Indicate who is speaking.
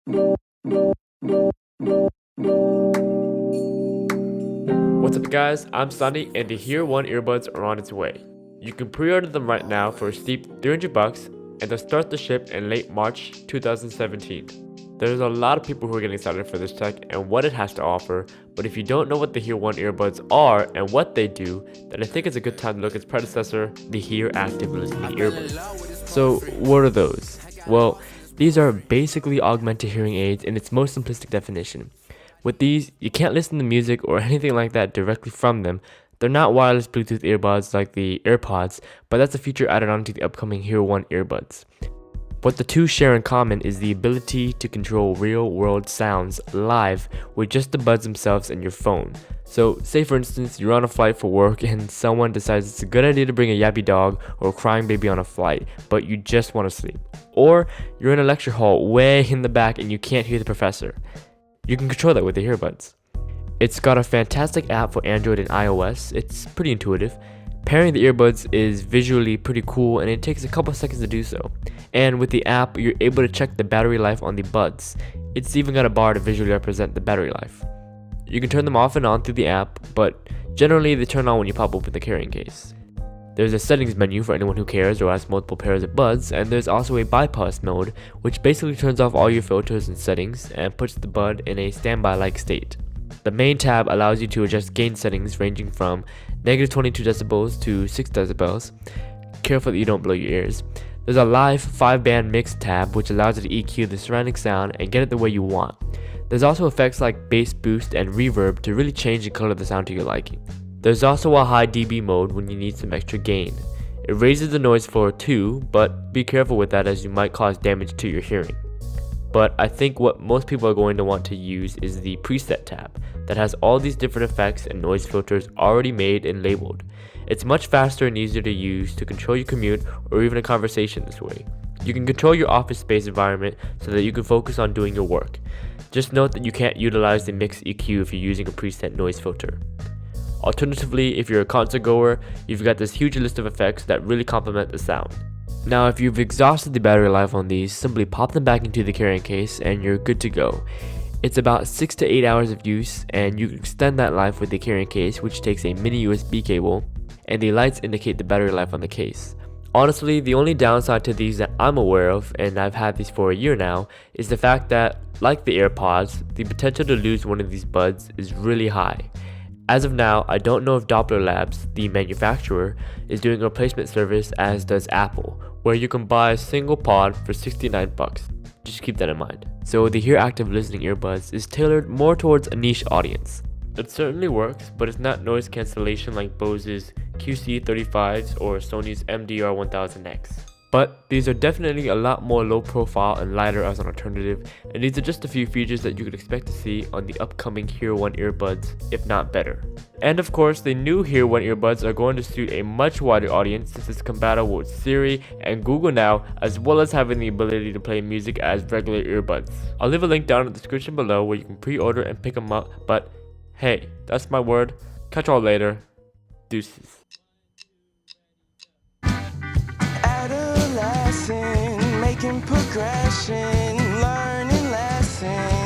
Speaker 1: What's up guys, I'm Sunny and the Here One Earbuds are on its way. You can pre-order them right now for a steep $300 and they'll start to ship in late March 2017. There's a lot of people who are getting excited for this tech and what it has to offer, but if you don't know what the Here One Earbuds are and what they do, then I think it's a good time to look at its predecessor, the Here Active Listening Earbuds. So what are those? Well, these are basically augmented hearing aids in its most simplistic definition. With these, you can't listen to music or anything like that directly from them. They're not wireless Bluetooth earbuds like the AirPods, but that's a feature added on to the upcoming Here One Earbuds. What the two share in common is the ability to control real-world sounds live with just the buds themselves and your phone. So, say for instance, you're on a flight for work and someone decides it's a good idea to bring a yappy dog or a crying baby on a flight, but you just want to sleep. Or, you're in a lecture hall way in the back and you can't hear the professor. You can control that with the earbuds. It's got a fantastic app for Android and iOS. It's pretty intuitive. Pairing the earbuds is visually pretty cool and it takes a couple seconds to do so. And with the app, you're able to check the battery life on the buds. It's even got a bar to visually represent the battery life. You can turn them off and on through the app, but generally they turn on when you pop open the carrying case. There's a settings menu for anyone who cares or has multiple pairs of buds, and there's also a bypass mode, which basically turns off all your filters and settings and puts the bud in a standby-like state. The main tab allows you to adjust gain settings ranging from -22 decibels to 6 decibels. Careful that you don't blow your ears. There's a live 5-band mix tab which allows you to EQ the surrounding sound and get it the way you want. There's also effects like bass boost and reverb to really change and color the sound to your liking. There's also a high dB mode when you need some extra gain. It raises the noise floor too, but be careful with that as you might cause damage to your hearing. But I think what most people are going to want to use is the preset tab that has all these different effects and noise filters already made and labeled. It's much faster and easier to use to control your commute or even a conversation this way. You can control your office space environment so that you can focus on doing your work. Just note that you can't utilize the mix EQ if you're using a preset noise filter. Alternatively, if you're a concert goer, you've got this huge list of effects that really complement the sound. Now, if you've exhausted the battery life on these, simply pop them back into the carrying case and you're good to go. It's about 6 to 8 hours of use, and you can extend that life with the carrying case, which takes a mini USB cable, and the lights indicate the battery life on the case. Honestly, the only downside to these that I'm aware of, and I've had these for a year now, is the fact that, like the AirPods, the potential to lose one of these buds is really high. As of now, I don't know if Doppler Labs, the manufacturer, is doing a replacement service as does Apple, where you can buy a single pod for $69. Just keep that in mind. So the Here Active Listening Earbuds is tailored more towards a niche audience. It certainly works, but it's not noise cancellation like Bose's QC35s or Sony's MDR1000X. But these are definitely a lot more low profile and lighter as an alternative, and these are just a few features that you could expect to see on the upcoming Here One Earbuds, if not better. And of course, the new Here One Earbuds are going to suit a much wider audience since it's compatible with Siri and Google Now, as well as having the ability to play music as regular earbuds. I'll leave a link down in the description below where you can pre-order and pick them up, but hey, that's my word. Catch y'all later. Deuces.
Speaker 2: Adolescent, making progression, learning lessons.